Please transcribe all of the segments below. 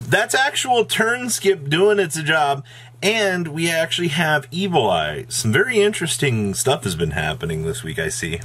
That's actual turn skip doing its job, and we actually have Evil Eye. Some very interesting stuff has been happening this week, I see.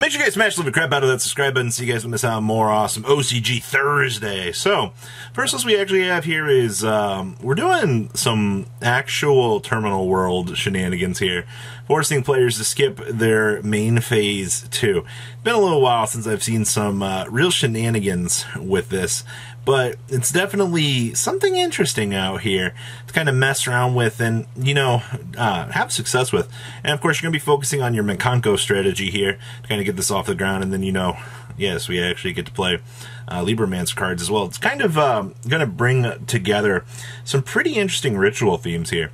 Make sure you guys smash the crap out of that subscribe button so you guys don't miss out on more awesome OCG Thursday. So, first list we actually have here is, we're doing some actual Terminal World shenanigans here, forcing players to skip their main phase 2. It's been a little while since I've seen some real shenanigans with this, but it's definitely something interesting out here to kind of mess around with and, you know, have success with. And of course, you're going to be focusing on your Menkanko strategy here to kind of get this off the ground, and then, you know, yes, we actually get to play Libromancer cards as well. It's kind of going to bring together some pretty interesting ritual themes here.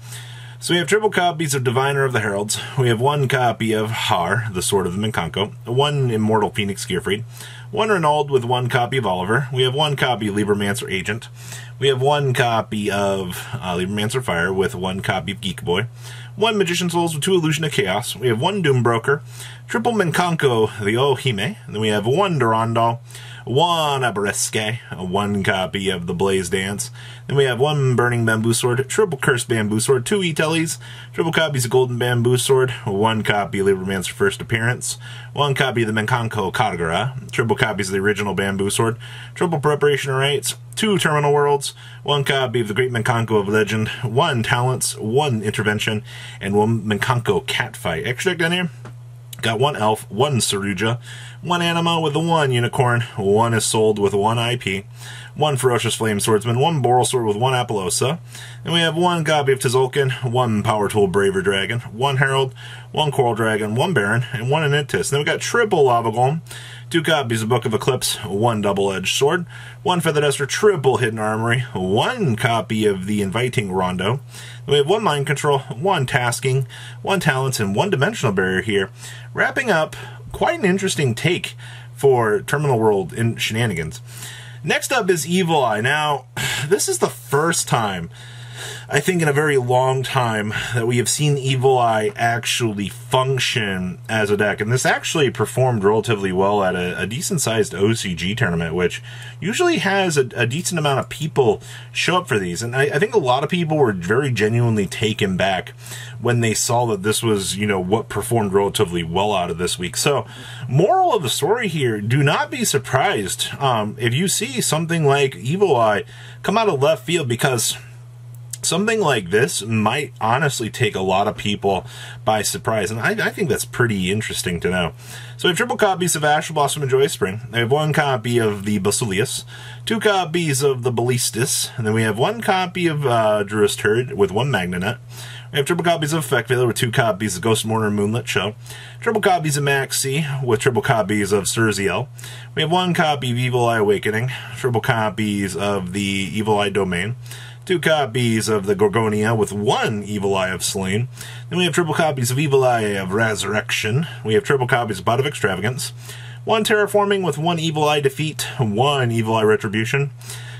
So we have triple copies of Diviner of the Heralds. We have one copy of Har, the Sword of the Menkanko. One Immortal Phoenix Gearfried. One Renauld with one copy of Oliver. We have one copy of Libromancer Agent. We have one copy of Libromancer Fire with one copy of Geek Boy. One Magician Souls with two Illusion of Chaos. We have one Doom Broker. Triple Menkanko, the Ohime. And then we have one Durandal. One Abereske, one copy of the Blaze Dance. Then we have one Burning Bamboo Sword, triple Cursed Bamboo Sword, two E-Tellies, triple copies of Golden Bamboo Sword, one copy of Libromancer's First Appearance, one copy of the Menkanko Katagara, triple copies of the original Bamboo Sword, triple Preparation of Rites, two Terminal Worlds, one copy of the Great Menkanko of Legend, one Talents, one Intervention, and one Menkanko Catfight. Extract down here. Got one Elf, one Saruja, one Anima with the one Unicorn, one Isolde with one IP, one Ferocious Flame Swordsman, one Boral Sword with one Apollosa, and we have one copy of Tzolk'in, one Power Tool Braver Dragon, one Herald, one Coral Dragon, one Baron, and one Anitis. Then we got triple Lava Golem, two copies of Book of Eclipse, one Double-Edged Sword, one Feather Duster, triple Hidden Armory, one copy of the Inviting Rondo. We have one Mind Control, one Tasking, one Talents, and one Dimensional Barrier here, wrapping up quite an interesting take for Terminal World in shenanigans. Next up is Evil Eye. Now, this is the first time, I think in a very long time, that we have seen Evil Eye actually function as a deck. And this actually performed relatively well at a decent-sized OCG tournament, which usually has a decent amount of people show up for these. And I think a lot of people were very genuinely taken back when they saw that this was, you know, what performed relatively well out of this week. So, moral of the story here, do not be surprised if you see something like Evil Eye come out of left field, because something like this might honestly take a lot of people by surprise, and I think that's pretty interesting to know. So we have triple copies of Astral Blossom and Joyous Spring. We have one copy of the Basileus, two copies of the Ballistus, and then we have one copy of Druid's Turd with one Magnanet. We have triple copies of Effect Veiler with two copies of Ghost Mourner and Moonlit Show. Triple copies of Maxi with triple copies of Surziel. We have one copy of Evil Eye Awakening. Triple copies of the Evil Eye Domain. Two copies of the Gorgonia with one Evil Eye of Slain. Then we have triple copies of Evil Eye of Resurrection. We have triple copies of Pot of Extravagance. One Terraforming with one Evil Eye Defeat. One Evil Eye Retribution.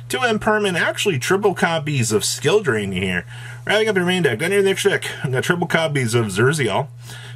Two Impermanent, actually triple copies of Skill Drain here. Wrapping up your main deck. Down here in the next deck, we've got triple copies of Zurziel.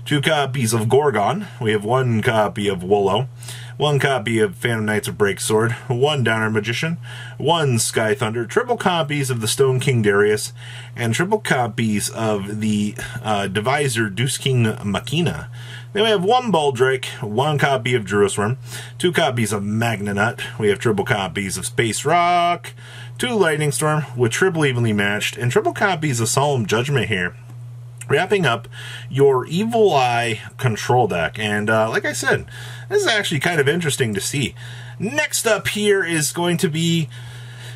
Two copies of Gorgon. We have one copy of Wollo. One copy of Phantom Knights of Breaksword, one Downer Magician, one Sky Thunder, triple copies of the Stone King Darius, and triple copies of the Deviser Deuce King Machina. Then we have one Baldrake, one copy of Jerusalem, two copies of Magna-Nut, we have triple copies of Space Rock, two Lightning Storm with triple evenly matched, and triple copies of Solemn Judgment here. Wrapping up your Evil Eye control deck. And like I said, this is actually kind of interesting to see. Next up here is going to be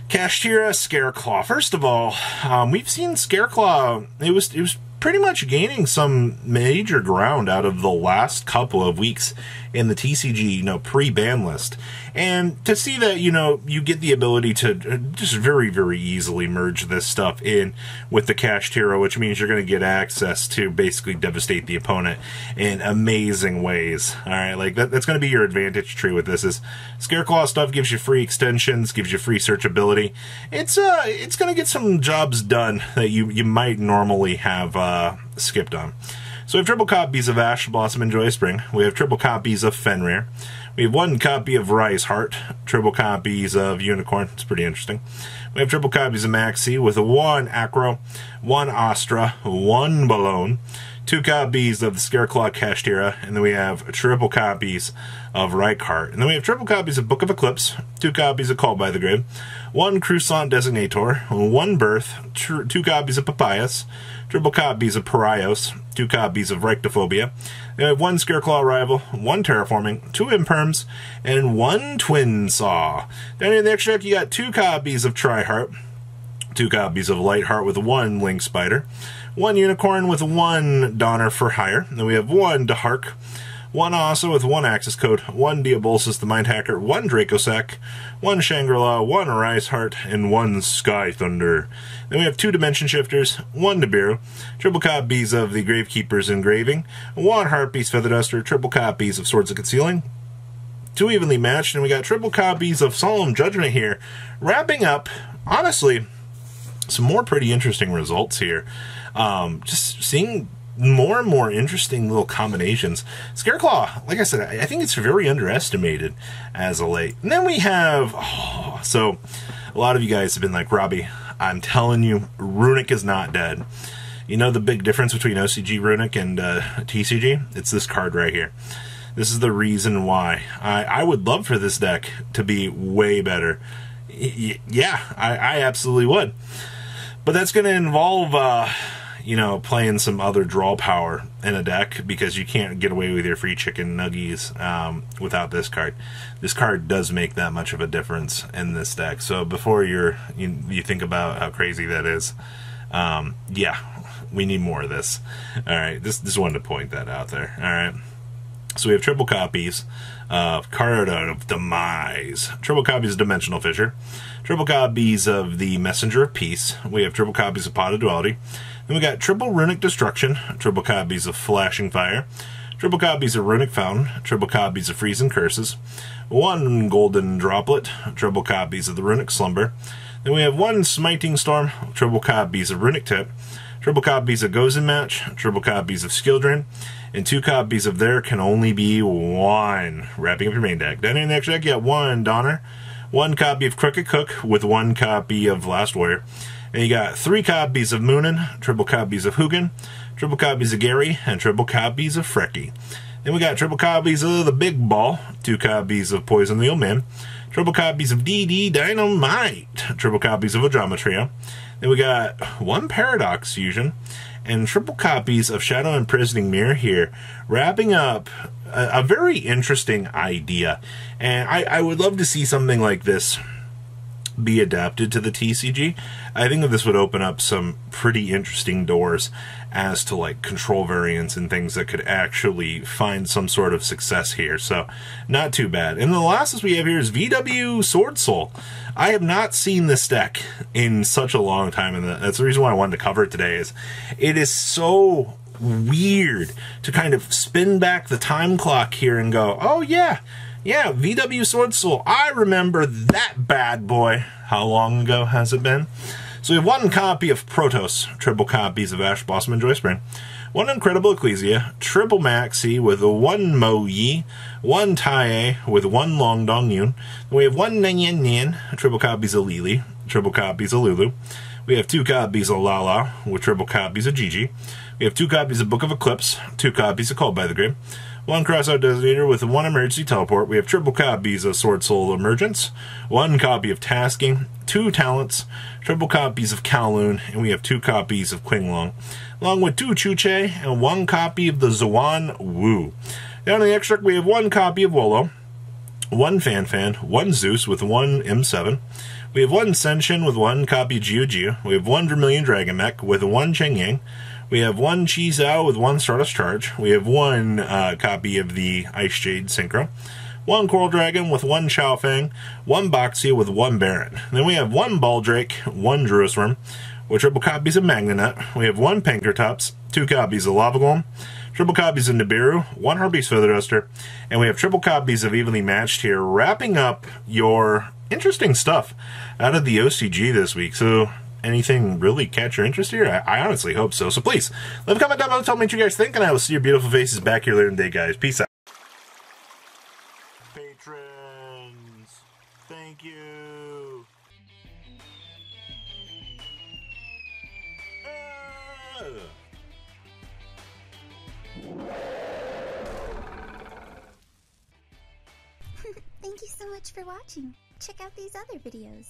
Kashtira Scareclaw. First of all, we've seen Scareclaw, it was pretty much gaining some major ground out of the last couple of weeks in the TCG, pre-ban list. And to see that, you get the ability to just very, very easily merge this stuff in with the Kashtira, which means you're going to get access to basically devastate the opponent in amazing ways. Alright, like that's going to be your advantage tree with this. Is Scareclaw stuff gives you free extensions, gives you free searchability. It's going to get some jobs done that you might normally have skipped on. So we have triple copies of Astral Blossom and Joyous Spring. We have triple copies of Fenrir. We We have 1 copy of Rise Heart, triple copies of Unicorn. It's pretty interesting. We have triple copies of Maxi with 1 Acro, 1 Astra, 1 Balone, 2 copies of the Scareclaw Kashtira, and then we have triple copies of Reichart. And then we have triple copies of Book of Eclipse, 2 copies of Call by the Grave, 1 Croissant Designator, 1 Birth, 2 copies of Papayas, triple copies of Parios, 2 copies of Reichtophobia. Then we have 1 Scareclaw Rival, 1 Terraforming, 2 Imperms, and 1 Twin Saw. Down in the extra deck, you got 2 copies of Triheart, 2 copies of Lightheart with 1 Link Spider, 1 Unicorn with 1 Donner for Hire. Then we have 1 Dahark, 1 Asa with 1 Access Code, 1 Diabolus the Mind Hacker, 1 Dracossack, 1 Shangri-La, 1 Rise Heart, and 1 Sky Thunder. Then we have 2 Dimension Shifters, 1 Nibiru, triple copies of the Gravekeeper's Engraving, 1 Heartbeast Feather Duster, triple copies of Swords of Concealing, 2 Evenly Matched, and we got triple copies of Solemn Judgment here, wrapping up, honestly, some more pretty interesting results here. Just seeing more and more interesting little combinations. Scareclaw, like I said, I think it's very underestimated as of late. And then we have, so a lot of you guys have been like, Robbie, I'm telling you, Runick is not dead. You know the big difference between OCG Runick and TCG? It's this card right here. This is the reason why. I would love for this deck to be way better. Yeah, I absolutely would. But that's going to involve, you know, playing some other draw power in a deck, because you can't get away with your free chicken nuggies without this card. This card does make that much of a difference in this deck. So before you think about how crazy that is, yeah, we need more of this. All right, just wanted to point that out there. All right. So we have triple copies of Card of Demise, triple copies of Dimensional Fissure, triple copies of the Messenger of Peace. We have triple copies of Pot of Duality. Then we got triple Runick Destruction, triple copies of Flashing Fire, triple copies of Runick Fountain, triple copies of Freezing Curses, 1 Golden Droplet, triple copies of the Runick Slumber. Then we have 1 Smiting Storm, triple copies of Runick Tip, triple copies of Gozen Match, triple copies of Skill Drain, and 2 copies of There Can Only Be One, wrapping up your main deck. Then in the next deck, you got 1 Donner, 1 copy of Crooked Cook with 1 copy of Last Warrior. And you got 3 copies of Moonin, triple copies of Hugin, triple copies of Gary, and triple copies of Frecky. Then we got triple copies of the Big Ball, 2 copies of Poison the Old Man, triple copies of DD Dynamite, triple copies of Ojama Trio. Then we got 1 Paradox Fusion, and triple copies of Shadow Imprisoning Mirror here, wrapping up a very interesting idea. And I would love to see something like this be adapted to the TCG. I think that this would open up some pretty interesting doors as to like control variants and things that could actually find some sort of success here. So not too bad. And the last we have here is VW Sword Soul. I have not seen this deck in such a long time, and that's the reason why I wanted to cover it today. Is it is so weird to kind of spin back the time clock here and go, oh yeah, VW Sword Soul, I remember that bad boy. How long ago has it been? So we have 1 copy of Protoss, triple copies of Ash Blossom and Joy Spring, 1 Incredible Ecclesia, triple Maxi with 1 Mo Yi, 1 Tai with 1 Long Dong Yun. We have 1 Nanyan Nian, triple copies of Lili, triple copies of Lulu. We have 2 copies of Lala with triple copies of Gigi. We have 2 copies of Book of Eclipse, 2 copies of Called by the Grave, 1 Crossout Designator with 1 Emergency Teleport. We have triple copies of Sword Soul Emergence, 1 copy of Tasking, 2 Talents, triple copies of Kowloon, and we have 2 copies of Qinglong, along with 2 Chuche and 1 copy of the Zuan Wu. Down in the extract, we have 1 copy of Wolo, 1 Fan, 1 Zeus with 1 M7. We have 1 Senshin with 1 copy of Geo. We have 1 Vermilion Dragon Mech with 1 Cheng Yang. We have 1 Chi Zhao with 1 Stardust Charge. We have 1 copy of the Ice Jade Synchro. 1 Coral Dragon with 1 Chao Fang. 1 Boxia with 1 Baron. Then we have 1 Baldrake, 1 Druisworm, with triple copies of Magnanet. We have 1 Pankratops, 2 copies of Lava Golem, triple copies of Nibiru, 1 Harpies Feather Duster, and we have triple copies of Evenly Matched here, wrapping up your interesting stuff out of the OCG this week. So anything really catch your interest here? I honestly hope so. So please, leave a comment down below, tell me what you guys think, and I will see your beautiful faces back here later in the day, guys. Peace out. Thank you. Thank you so much for watching. Check out these other videos.